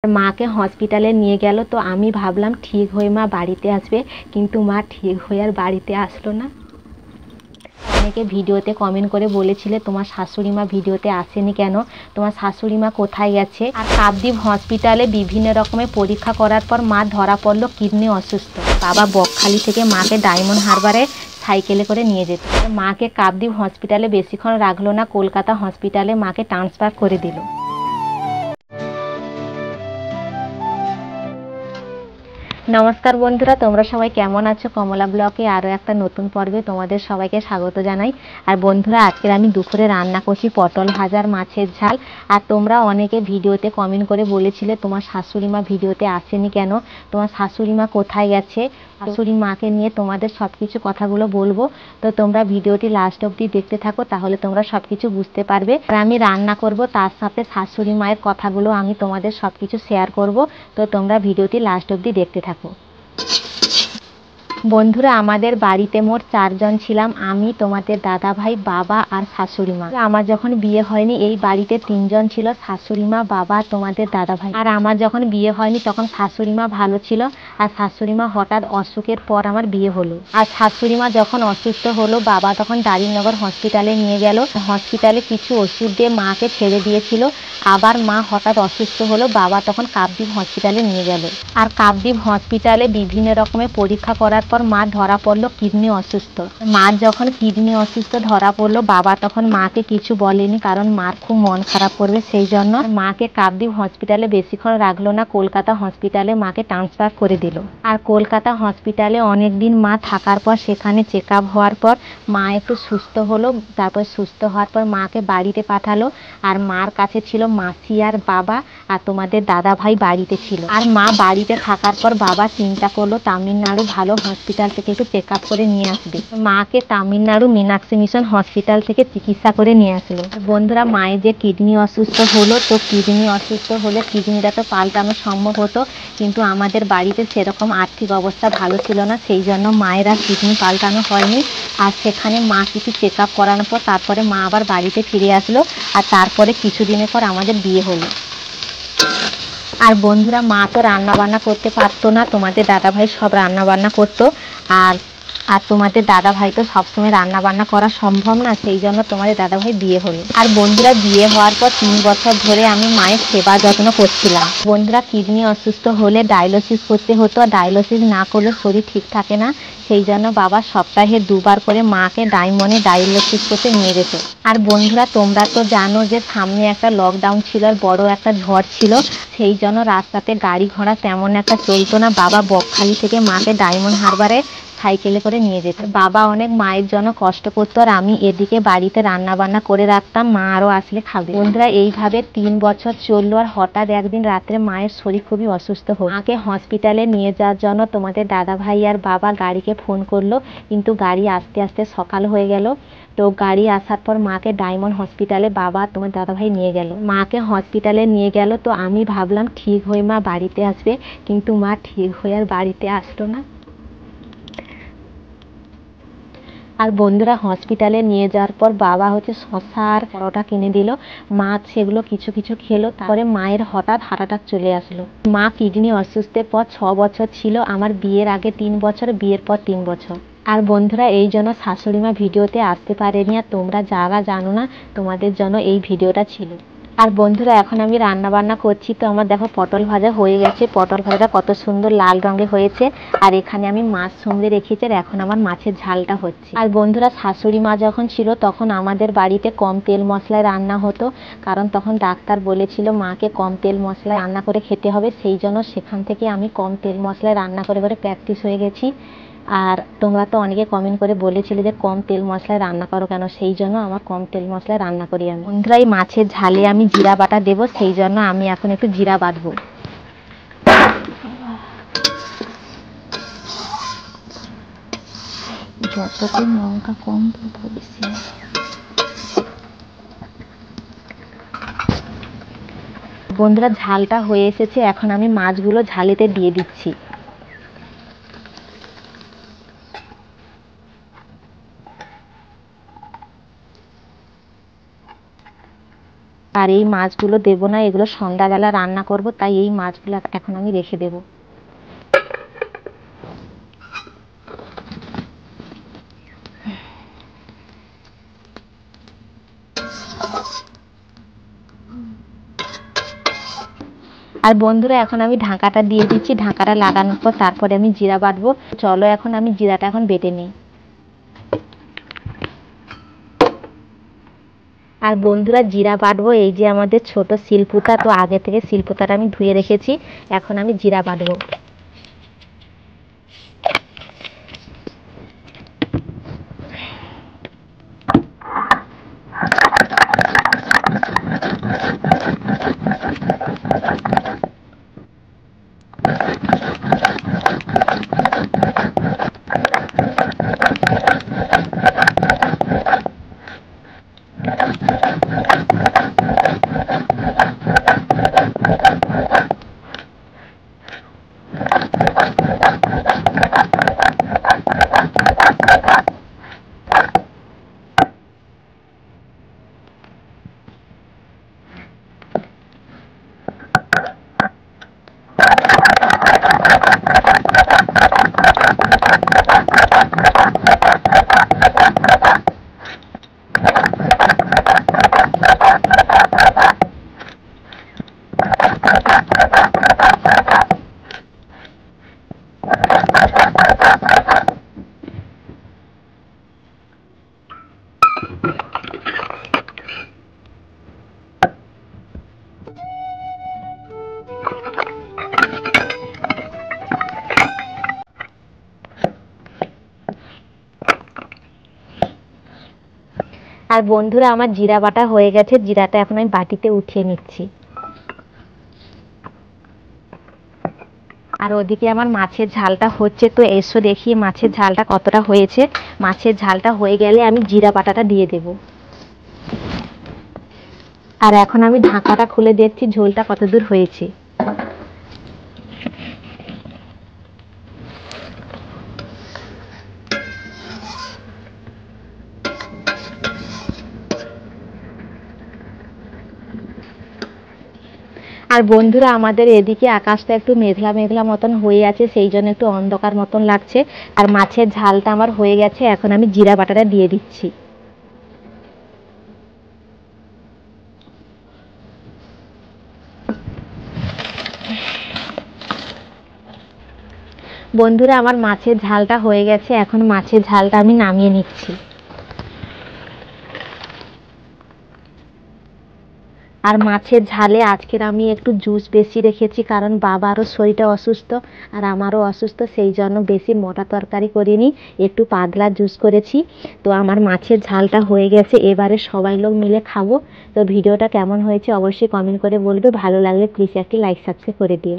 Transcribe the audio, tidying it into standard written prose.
মাকে হসপিটালে নিয়ে গেল, তো আমি ভাবলাম ঠিক হয়ে মা বাড়িতে আসবে, কিন্তু মা ঠিক হয়ে আর বাড়িতে আসলো না। অনেকে ভিডিওতে কমেন্ট করে বলেছিলে তোমার শাশুড়ি মা ভিডিওতে আসেনি কেন, তোমার শাশুড়ি মা কোথায় গেছে। আর কাকদ্বীপ হসপিটালে বিভিন্ন রকমের পরীক্ষা করার পর মা ধরা পড়লো কিডনি অসুস্থ। বাবা বকখালি থেকে মাকে ডায়মন্ড হারবারে সাইকেলে করে নিয়ে যেত। মাকে কাকদ্বীপ হসপিটালে বেশিক্ষণ রাখলো না, কলকাতা হসপিটালে মাকে ট্রান্সফার করে দিল। নমস্কার বন্ধুরা, তোমরা সবাই কেমন আছো? কমলা ব্লকে আরও একটা নতুন পর্বে তোমাদের সবাইকে স্বাগত জানাই। আর বন্ধুরা, আজকের আমি দুপুরে রান্না করছি পটল ভাজার মাছের ঝাল। আর তোমরা অনেকে ভিডিওতে কমেন্ট করে বলেছিলে তোমার শাশুড়ি মা ভিডিওতে আসেনি কেন, তোমার শাশুড়ি মা কোথায় গেছে। শাশুড়ি মাকে নিয়ে তোমাদের সব কিছু কথাগুলো বলবো, তো তোমরা ভিডিওটি লাস্ট অবধি দেখতে থাকো, তাহলে তোমরা সব কিছু বুঝতে পারবে। আর আমি রান্না করব, তার সাথে শাশুড়ি মায়ের কথাগুলো আমি তোমাদের সব কিছু শেয়ার করব, তো তোমরা ভিডিওটি লাস্ট অবধি দেখতে থাকো। বন্ধুরা, আমাদের বাড়িতে মোট 4 জন ছিলাম, আমি, তোমাদের দাদা ভাই, বাবা আর শাশুড়ি মা। আমার যখন বিয়ে হয়নি এই বাড়িতে 3 জন ছিল, শাশুড়ি মা, বাবা, তোমাদের দাদা ভাই। আর আমার যখন বিয়ে হয়নি তখন শাশুড়ি মা ভালো ছিল, আর শাশুড়ি মা হঠাৎ অসুখের পর আমার বিয়ে হলো। আর শাশুড়ি মা যখন অসুস্থ হলো, বাবা তখন দারিনগর হসপিটালে নিয়ে গেল। হসপিটালে কিছু ওষুধ দিয়ে মাকে ছেড়ে দিয়েছিল। আবার মা হঠাৎ অসুস্থ হলো, বাবা তখন কাকদ্বীপ হসপিটালে নিয়ে গেল। আর কাকদ্বীপ হসপিটালে বিভিন্ন রকমের পরীক্ষা করার পর মা ধরা পড়লো কিডনি অসুস্থ। মা যখন কিডনি অসুস্থ ধরা পড়লো, বাবা তখন মাকে কিছু বলেনি, কারণ মার খুব মন খারাপ করবে, সেই জন্য মাকে কাকদ্বীপ হসপিটালে বেশিক্ষণ রাখলো না, কলকাতা হসপিটালে মাকে ট্রান্সফার করে দিল। আর কলকাতা হসপিটালে অনেকদিন মা থাকার পর সেখানে চেক আপ হওয়ার পর মা একটু সুস্থ হলো। তারপর সুস্থ হওয়ার পর মাকে বাড়িতে পাঠালো। আর মার কাছে ছিল মাসি আর বাবা, আর তোমাদের দাদা ভাই বাড়িতে ছিল। আর মা বাড়িতে থাকার পর বাবা চিন্তা করলো তামিলনাড়ু ভালো হসপিটাল থেকে একটু চেক আপ করে নিয়ে আসবে। মাকে তামিলনাড়ু মীনাক্ষী মিশন হসপিটাল থেকে চিকিৎসা করে নিয়ে আসলো। বন্ধুরা, মায়ের যে কিডনি অসুস্থ হলো, তো কিডনি অসুস্থ হলে কিডনিটা তো পাল্টানো সম্ভব হতো, কিন্তু আমাদের বাড়িতে সেরকম আর্থিক অবস্থা ভালো ছিল না, সেই জন্য মায়ের আর কিডনি পাল্টানো হয়নি। আর সেখানে মা কিছু চেক আপ করানোর পর তারপরে মা আবার বাড়িতে ফিরে আসলো। আর তারপরে কিছুদিনের পর আমাদের বিয়ে হলো। আর বন্ধুরা, মা তো রান্না বান্না করতে পারতো না, তোমাদের দাদাভাই সব রান্না বান্না করতো। আর আর তোমাদের দাদা ভাই তো সবসময় রান্না বান্না করা সম্ভব না, সেই জন্য তোমাদের দাদা ভাই বিয়ে হলো। আর বন্ধুরা, বিয়ে হওয়ার পর 3 বছর ধরে আমি মায়ের সেবা যত্ন করছিলাম। বন্ধুরা, কিডনি অসুস্থ হলে ডায়ালিসিস করতে হতো, আর ডায়ালিসিস না করলে শরীর ঠিক থাকে না, সেই জন্য বাবা সপ্তাহে 2 বার করে মাকে ডায়মন্ডে ডায়ালিসিস করতে নিয়ে যেত। আর বন্ধুরা, তোমরা তো জানো যে সামনে একটা লকডাউন ছিল আর বড় একটা ঝড় ছিল, সেই জন্য রাস্তাতে গাড়ি ঘোড়া তেমন একটা চলতো না। বাবা বকখালি থেকে মাকে ডায়মন্ড হারবারে সাইকেলে করে নিয়ে যেত। বাবা অনেক মায়ের জন্য কষ্ট করতো, আর আমি এদিকে বাড়িতে রান্না বান্না করে রাখতাম, মা আরও আসলে খাবে। বন্ধুরা, এইভাবে 3 বছর চললো। আর হঠাৎ একদিন রাত্রে মায়ের শরীর খুবই অসুস্থ হলো। মাকে হসপিটালে নিয়ে যাওয়ার জন্য তোমাদের দাদা ভাই আর বাবা গাড়িকে ফোন করলো, কিন্তু গাড়ি আসতে আসতে সকাল হয়ে গেল। তো গাড়ি আসার পর মাকে ডায়মন্ড হসপিটালে বাবা তোমার দাদাভাই নিয়ে গেল। মাকে হসপিটালে নিয়ে গেল, তো আমি ভাবলাম ঠিক হয়ে মা বাড়িতে আসবে, কিন্তু মা ঠিক হয়ে আর বাড়িতে আসলো না। আর বন্ধুরা, হসপিটালে নিয়ে যাওয়ার পর বাবা শসা আর পরোটা কিনে দিল, মা সেগুলো কিছু কিছু খেলো। তারপরে মায়ের হঠাৎ হার্ট অ্যাটাক চলে আসলো। মা কিডনি অসুস্থের পর 6 বছর ছিল, আমার বিয়ের আগে 3 বছর, বিয়ের পর 3 বছর। আর বন্ধুরা, এই জন্য শাশুড়ি মা ভিডিওতে আসতে পারেনি, আর তোমরা যারা জানো না তোমাদের জন্য এই ভিডিওটা ছিল। আর বন্ধুরা, এখন আমি রান্না বান্না করছি, তো আমার দেখো পটল ভাজা হয়ে গেছে, পটল ভাজাটা কত সুন্দর লাল রঙের হয়েছে। আর এখানে আমি মাছ সঙ্গে রেখেছি, আর এখন আমার মাছের ঝালটা হচ্ছে। আর বন্ধুরা, শাশুড়ি মা যখন ছিল তখন আমাদের বাড়িতে কম তেল মশলায় রান্না হতো, কারণ তখন ডাক্তার বলেছিল মাকে কম তেল মশলায় রান্না করে খেতে হবে, সেই জন্য সেখান থেকে আমি কম তেল মশলায় রান্না করে করে প্র্যাকটিস হয়ে গেছি। আর তোমরা তো অনেকে কমেন্ট করে বলেছিলে যে কম তেল মশলায় রান্না করো কেন, সেই জন্য আমার কম তেল মশলায় রান্না করি আমি। বন্ধুরা, এই মাছের ঝালে আমি জিরা বাটা দেবো, সেই জন্য আমি এখন একটু জিরা বাটবো। যতদিন লঙ্কা কম তত বেশি। বন্ধুরা, ঝালটা হয়ে এসেছে, এখন আমি মাছগুলো ঝালেতে দিয়ে দিচ্ছি। আর এই মাছগুলো দেবো না, এগুলো সন্ধ্যাবেলা রান্না করব, তাই এই মাছগুলো এখন আমি রেখে দেবো। আর বন্ধুরা এখন আমি ঢাকাটা দিয়ে দিচ্ছি, ঢাকাটা লাগানোর পর তারপরে আমি জিরা বাটবো। চলো এখন আমি জিরাটা এখন বেটে নিই। আর বন্ধুরা জিরা বাটবো, এই যে আমাদের ছোট শিলপুতা, তো আগে থেকে শিলপুতাটা আমি ধুয়ে রেখেছি, এখন আমি জিরা বাটবো। আর বন্ধুরা আমার জিরা বাটা হয়ে গেছে, জিরাটা এখন আমি বাটিতে উঠিয়ে নিচ্ছি। আর ওদিকে আমার মাছের ঝালটা হচ্ছে, তো এসো দেখি মাছের ঝালটা কতটা হয়েছে। মাছের ঝালটা হয়ে গেলে আমি জিরা বাটাটা দিয়ে দেব। আর এখন আমি ঢাকাটা খুলে দেখছি ঝোলটা কতদূর হয়েছে। আর বন্ধুরা আমাদের এদিকে আকাশটা একটু মেঘলা মেঘলা মতন হয়ে আছে, সেই জন্য একটু অন্ধকার মতন লাগছে। আর মাছের ঝালটা আমার হয়ে গেছে, এখন আমি জিরা বাটাটা দিয়ে দিচ্ছি। বন্ধুরা আমার মাছের ঝালটা হয়ে গেছে, এখন মাছের ঝালটা আমি নামিয়ে নিচ্ছি। আর মাছের ঝালে আজকের আমি একটু জুস বেশি রেখেছি, কারণ বাবারও শরীরটা অসুস্থ আর আমারও অসুস্থ, সেই জন্য বেশি মোটা তরকারি করিনি, একটু পাতলা জুস করেছি। তো আমার মাছের ঝালটা হয়ে গেছে, এবারে সবাই লোক মিলে খাবো। তো ভিডিওটা কেমন হয়েছে অবশ্যই কমেন্ট করে বলবে, ভালো লাগলে প্লিজ একটি লাইক সাবস্ক্রাইব করে দিও।